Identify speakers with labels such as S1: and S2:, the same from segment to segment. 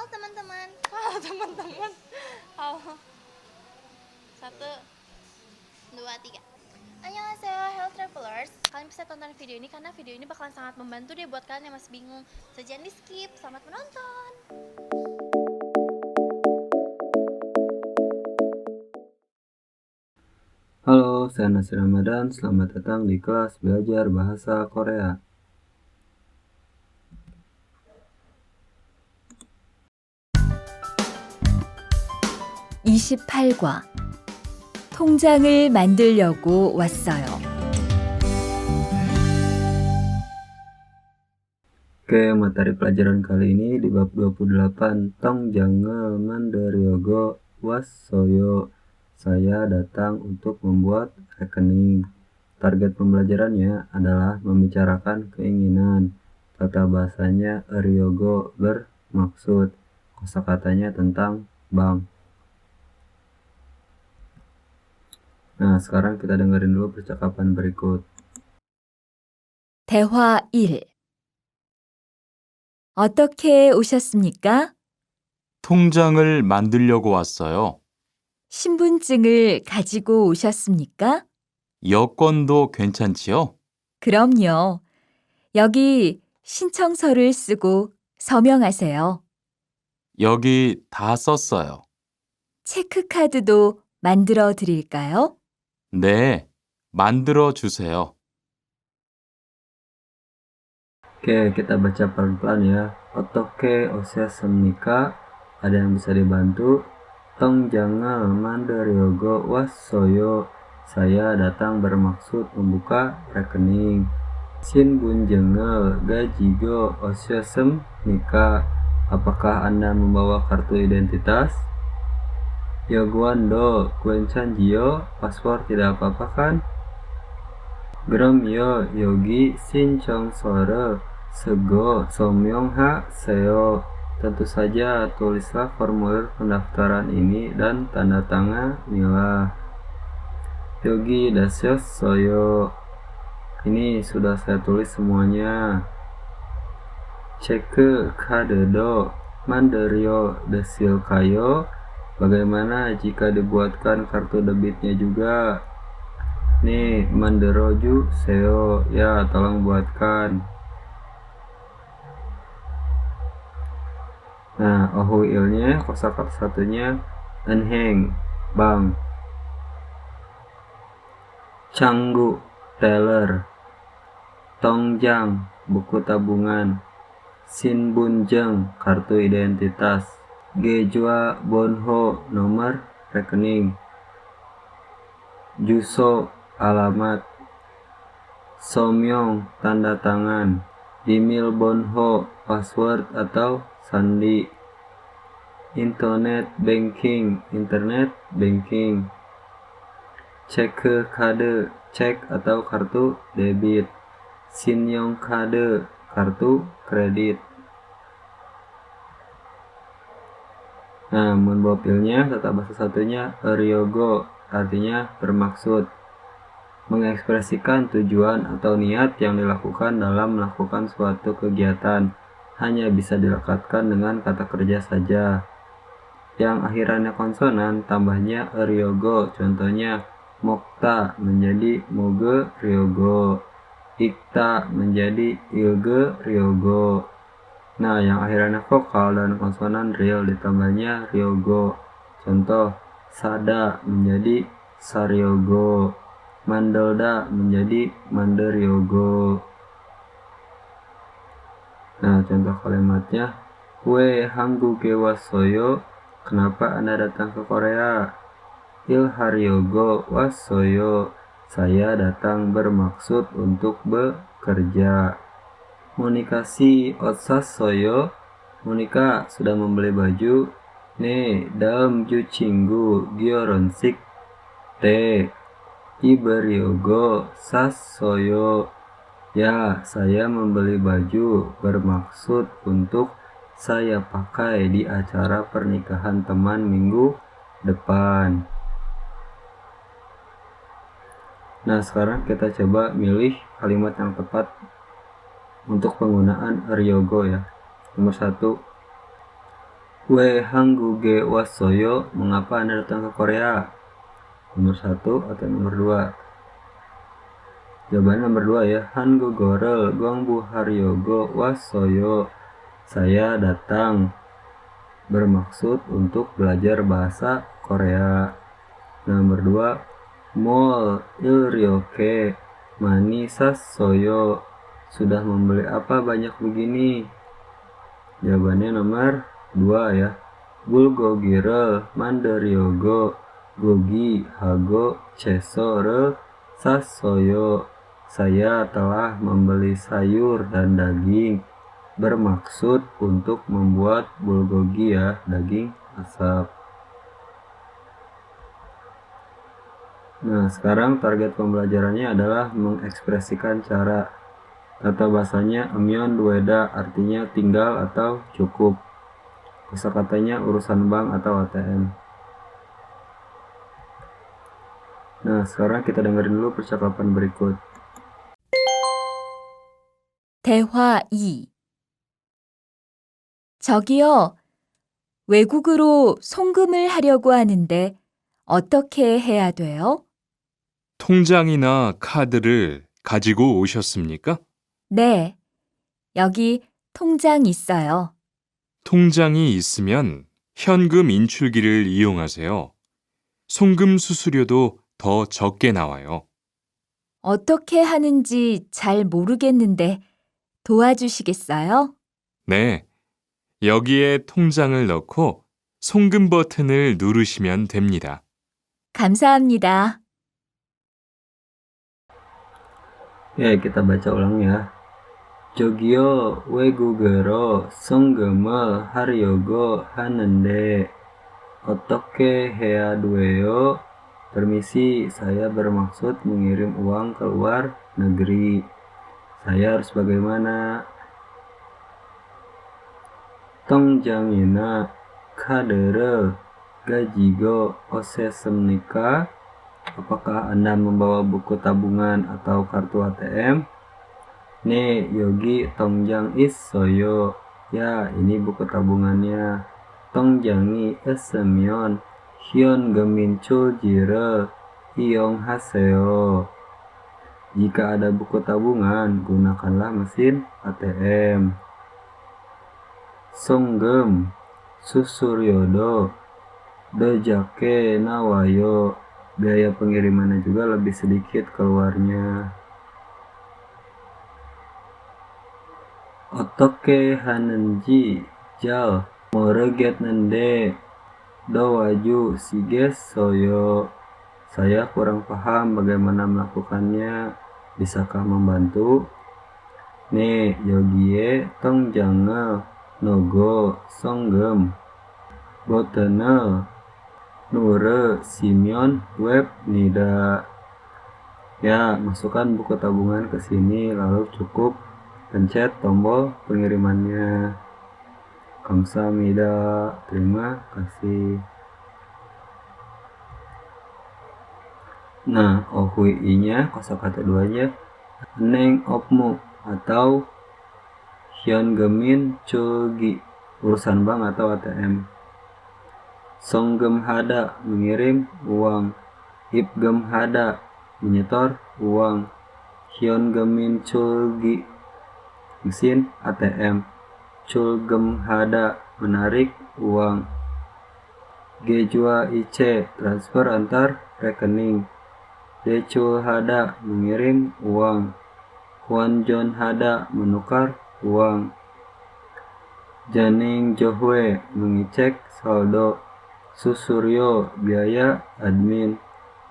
S1: Halo teman-teman. Halo teman-teman. Halo. 1, 2, 3. Annyeonghaseyo, hello travelers. Kalian bisa tonton video ini karena video ini bakalan sangat membantu deh buat kalian yang masih bingung. So jangan di skip. Selamat menonton.
S2: Halo, saya Nasir Ramadan. Selamat datang di kelas belajar bahasa Korea.
S3: (28과) 통장을 만들려고 왔어요.
S2: Oke, materi pelajaran kali ini di bab 28. Tongjange manderyogo wassoyo. Saya datang untuk membuat rekening. Target pembelajarannya adalah membicarakan keinginan. Tata bahasanya ryogo bermaksud. Kosakatanya tentang bank. Nah, sekarang kita dengerin dulu percakapan berikut.
S3: 대화 1. 어떻게 오셨습니까?
S4: 통장을 만들려고 왔어요.
S3: 신분증을 가지고 오셨습니까?
S4: 여권도 괜찮지요?
S3: 그럼요. 여기 신청서를 쓰고 서명하세요.
S4: 여기 다 썼어요.
S3: 체크카드도 만들어 드릴까요?
S4: 네, 만들어 주세요.
S2: Oke, kita baca pelan-pelan ya. Otoke osyasemnika. Ada yang bisa dibantu? Tongjange manderyogo wassoyo. Saya datang bermaksud membuka rekening. Shinbunjenge gajigo osyasemnika. Apakah Anda membawa kartu identitas? Yoguando Gwenchanjiyo. Paspor tidak apa-apa kan? Gramyo yogi sinchonsore sego somyongha seo. Tentu saja tulislah formulir pendaftaran ini dan tanda tanganilah. Yogi dasyos soyo. Ini sudah saya tulis semuanya. Ceke kadedo manderyo desil kayo. Bagaimana jika dibuatkan kartu debitnya juga? Nih, manderoju seo. Ya, tolong buatkan. Nah, ohuilnya kosakata satunya enheng, bank. Canggu, teller. Tongjang, buku tabungan. Sinbunjeng, kartu identitas. Gejua bonho, nomor rekening. Juso, alamat. Somyong, tanda tangan. Bimil bonho, password atau sandi. Internet banking, internet banking. Ceke kade, cek atau kartu debit. Sinyong kade, kartu kredit. Nah, menbopilnya tata bahasa satunya ryogo, artinya bermaksud. Mengekspresikan tujuan atau niat yang dilakukan dalam melakukan suatu kegiatan hanya bisa dilekatkan dengan kata kerja saja. Yang akhirannya konsonan tambahnya ryogo. Contohnya mokta menjadi moge ryogo, ikta menjadi ilge ryogo. Nah, yang akhirannya vokal dan konsonan real ditambahnya ryogo. Contoh sada menjadi saryogo, mandelda menjadi manderyogo. Nah, contoh kalimatnya, we hangguge wasoyo. Kenapa Anda datang ke Korea? Ilharyogo wasoyo. Saya datang bermaksud untuk bekerja. Monikasi otsasoyo. Monika sudah membeli baju. Ne dalam jucinggu gioronsik te. Iberyogo sasoyo. Ya, saya membeli baju bermaksud untuk saya pakai di acara pernikahan teman minggu depan. Nah, sekarang kita coba milih kalimat yang tepat untuk penggunaan ryogo ya. Nomor 1, We hangguge wasoyo, mengapa Anda datang ke Korea? Nomor 1 atau nomor 2? Jawabannya nomor 2 ya. Hangugorel gwangbu haryogo wasoyo. Saya datang bermaksud untuk belajar bahasa Korea. Nomor 2, mall ilryoke mani sasoyo. Sudah membeli apa banyak begini? Jawabannya nomor 2 ya. Bulgogirel mandaryogo gogi hago cesore sasoyo. Saya telah membeli sayur dan daging bermaksud untuk membuat bulgogi ya, daging asap. Nah, sekarang target pembelajarannya adalah mengekspresikan cara. Tata bahasanya amyon dueda, artinya tinggal atau cukup. Kosakatanya urusan bank atau ATM. Nah, sekarang kita dengerin dulu percakapan berikut.
S3: 대화 2. 저기요, 외국으로 송금을 하려고 하는데 어떻게 해야 돼요?
S5: 통장이나 카드를 가지고 오셨습니까?
S3: 네, 여기 통장 있어요.
S5: 통장이 있으면 현금 인출기를 이용하세요. 송금 수수료도 더 적게 나와요.
S3: 어떻게 하는지 잘 모르겠는데 도와주시겠어요?
S5: 네, 여기에 통장을 넣고 송금 버튼을 누르시면 됩니다.
S3: 감사합니다.
S2: Ya, kita baca ulang ya. Jogyo wegugero songgeme haryogo hanende. Otoke hea dueo. Permisi, saya bermaksud mengirim uang ke luar negeri. Saya harus bagaimana? Tongjangina kadere gajigo osesemnika. Apakah Anda membawa buku tabungan atau kartu ATM? Ne yogi tongjang isoyo. Ya, ini buku tabungannya. Tongjangi esemyon hyun geminchul jire iong haseo. Jika ada buku tabungan, gunakanlah mesin ATM. Songgem susuryodo dojake nawayo. Biaya pengirimannya juga lebih sedikit keluarnya. Otoke hanenji jal moreget nende dowaju siges soyo. Saya kurang paham bagaimana melakukannya. Bisakah membantu? Ne yogie tongjange nogo songgem botene nure simyon web nida. Ya, masukkan buku tabungan ke sini lalu cukup pencet tombol pengirimannya. Kamsahamnida, terima kasih. Nah, ohui-nya kosakata duanya neng opmu atau hyun gemin chogi, urusan bank atau ATM. Songgem hada, mengirim uang. Ipgem hada, menyetor uang. Hyun gemin chogi, mesin ATM. Chulgem hada, menarik uang. Gejua ice, transfer antar rekening. Dechul hada, mengirim uang. Hwanjon hada, menukar uang. Janing johwe, mengecek saldo. Susuryo, biaya admin.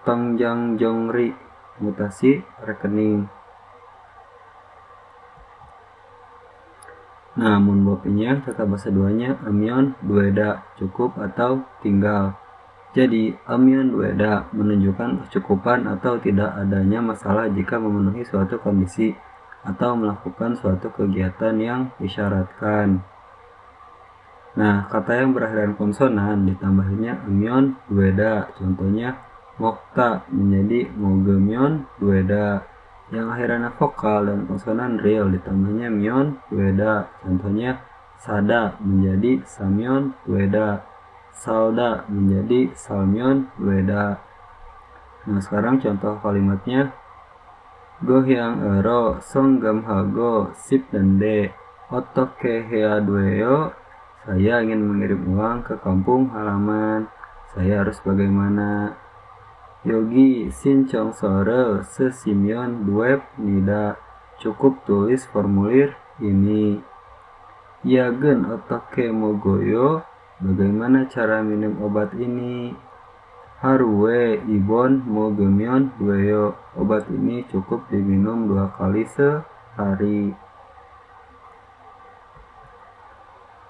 S2: Tongjang jongri, mutasi rekening. Nah, munbopinya kata bahasa duanya amyon dueda, cukup atau tinggal. Jadi amyon dueda menunjukkan kecukupan atau tidak adanya masalah jika memenuhi suatu kondisi atau melakukan suatu kegiatan yang disyaratkan. Nah, kata yang berakhiran konsonan ditambahinnya amyon dueda. Contohnya mokta menjadi mogemyon dueda. Yang akhirannya vokal dan konsonan real ditambahnya myon dueda. Contohnya sada menjadi samyeon dueda, salda menjadi salmyeon dueda. Nah, sekarang contoh kalimatnya. Gohyang ero songgam hago sip dan de. Otoke hea dueo. Saya ingin mengirim uang ke kampung halaman. Saya harus bagaimana? Yogi sincong sore sesimyeon duep nida. Cukup tulis formulir ini. Yagen otoke mogoyo. Bagaimana cara minum obat ini? Haruwe ibon mogemyeon dueo. Obat ini cukup diminum 2 kali sehari.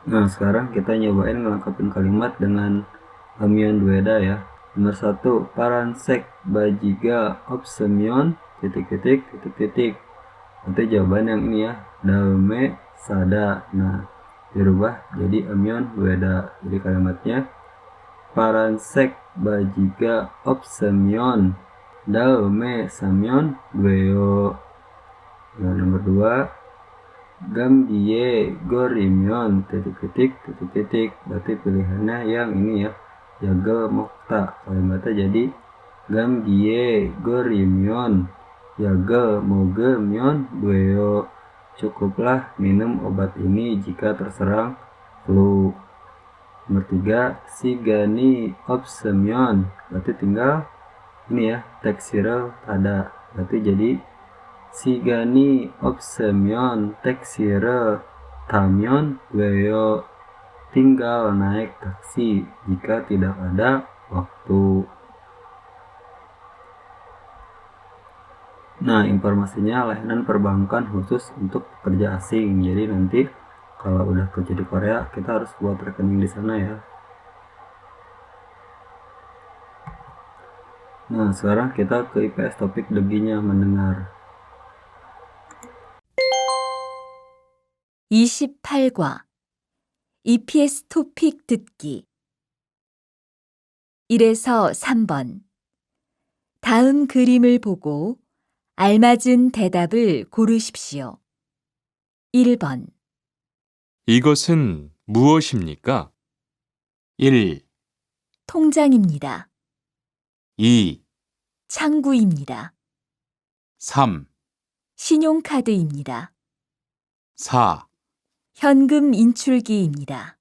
S2: Nah, sekarang kita nyobain ngelengkapin kalimat dengan amyeon dueda ya. Nomor 1, paransek bajiga opsemyeon titik-titik titik-titik. Nanti jawaban yang ini ya, daume sada. Nah, dirubah jadi amyeon dueda. Jadi kalimatnya paransek bajiga opsemyeon daume samyeon dueo. Nah, nomor 2, gambiye gorimyeon titik-titik titik-titik. Berarti pilihannya yang ini ya, yaga mokta. Kalimatnya jadi gambiye gorimyeon yaga mogemyeon dueo. Cukuplah minum obat ini jika terserang flu. Nomor 3, sigani opsemyeon. Berarti tinggal ini ya, teksirel tada. Berarti jadi sigani opsemyeon teksirel tamyeon dueo. Tinggal naik taksi jika tidak ada waktu. Nah, informasinya layanan perbankan khusus untuk pekerja asing. Jadi nanti kalau udah kerja di Korea, kita harus buat rekening di sana ya. Nah, sekarang kita ke IPS topik deginya mendengar.
S3: 28과 EPS 토픽 듣기 1에서 3번 다음 그림을 보고 알맞은 대답을 고르십시오. 1번
S5: 이것은 무엇입니까?
S4: 1,
S3: 통장입니다.
S4: 2,
S3: 창구입니다.
S4: 3,
S3: 신용카드입니다.
S4: 4,
S3: 현금 인출기입니다.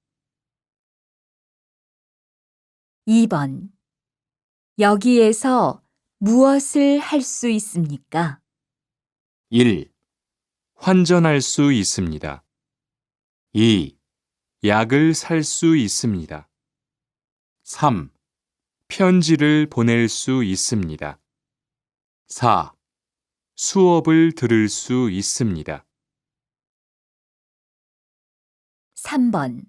S3: 2번 여기에서 무엇을 할 수 있습니까?
S4: 1,
S5: 환전할 수 있습니다.
S4: 2,
S5: 약을 살 수 있습니다.
S4: 3,
S5: 편지를 보낼 수 있습니다.
S4: 4,
S5: 수업을 들을 수 있습니다.
S3: 3번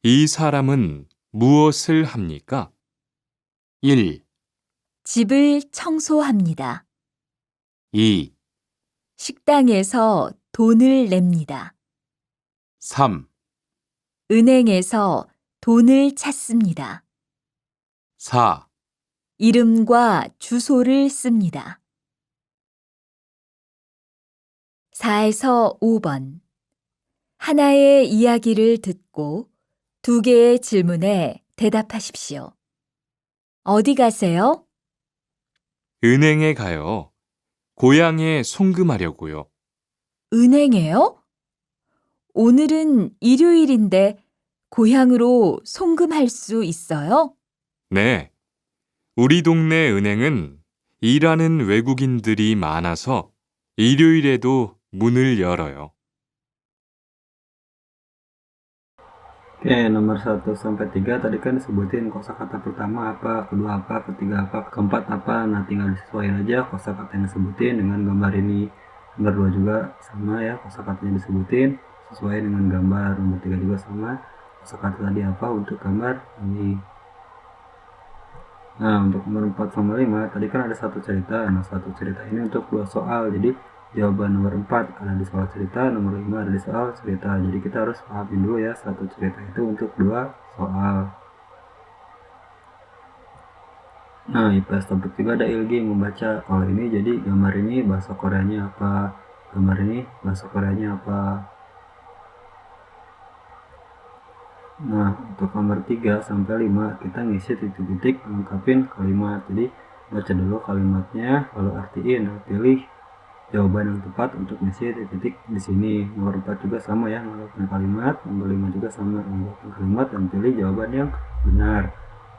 S5: 이 사람은 무엇을 합니까?
S4: 1,
S3: 집을 청소합니다.
S4: 2,
S3: 식당에서 돈을 냅니다.
S4: 3,
S3: 은행에서 돈을 찾습니다.
S4: 4,
S3: 이름과 주소를 씁니다. 4에서 5번 하나의 이야기를 듣고 2개의 질문에 대답하십시오. 어디 가세요?
S5: 은행에 가요. 고향에 송금하려고요.
S3: 은행에요? 오늘은 일요일인데 고향으로 송금할 수 있어요?
S5: 네. 우리 동네 은행은 일하는 외국인들이 많아서 일요일에도 문을 열어요.
S2: Oke, nomor 1 sampai 3 tadi kan disebutin kosakata pertama apa, kedua apa, ketiga apa, keempat apa. Nah, tinggal disesuaikan aja kosakata yang disebutin dengan gambar ini. Nomor 2 juga sama ya, kosakatanya disebutin sesuai dengan gambar. Nomor 3 juga sama, kosakata tadi apa untuk gambar ini. Nah, untuk nomor 4 sama 5 tadi kan ada satu cerita. Nah, satu cerita ini untuk 2 soal. Jadi jawaban nomor 4 ada di soal cerita, nomor 5 ada di soal cerita. Jadi kita harus pahamin dulu ya, satu cerita itu untuk 2 soal. Nah, IPS topik juga ada ilgi membaca. Kalau ini jadi gambar ini bahasa Koreanya apa, gambar ini bahasa Koreanya apa. Nah, untuk nomor 3 sampai 5 kita ngisi titik-titik lengkapin kalimat. Jadi baca dulu kalimatnya, lalu artiin, lalu pilih jawaban yang tepat untuk ngisi titik di sini. Nomor 4 juga sama ya, mengumpulkan kalimat. Nomor 5 juga sama, mengumpulkan kalimat dan pilih jawaban yang benar.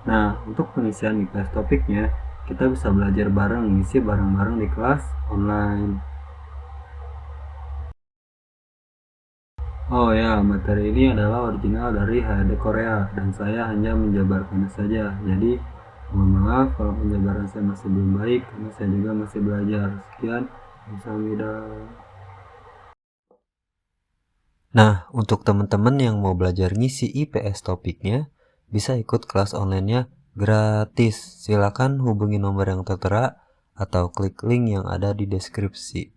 S2: Nah, untuk pengisian IPS topiknya, kita bisa belajar bareng, ngisi bareng-bareng di kelas online. Oh ya, materi ini adalah original dari HRD Korea dan saya hanya menjabarkannya saja. Jadi, mohon maaf kalau penjabaran saya masih belum baik karena saya juga masih belajar. Sekian, Kamsahamnida. Nah, untuk teman-teman yang mau belajar ngisi IPS topiknya, bisa ikut kelas online-nya gratis. Silakan hubungi nomor yang tertera atau klik link yang ada di deskripsi.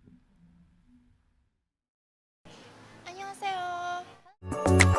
S1: Annyeonghaseyo.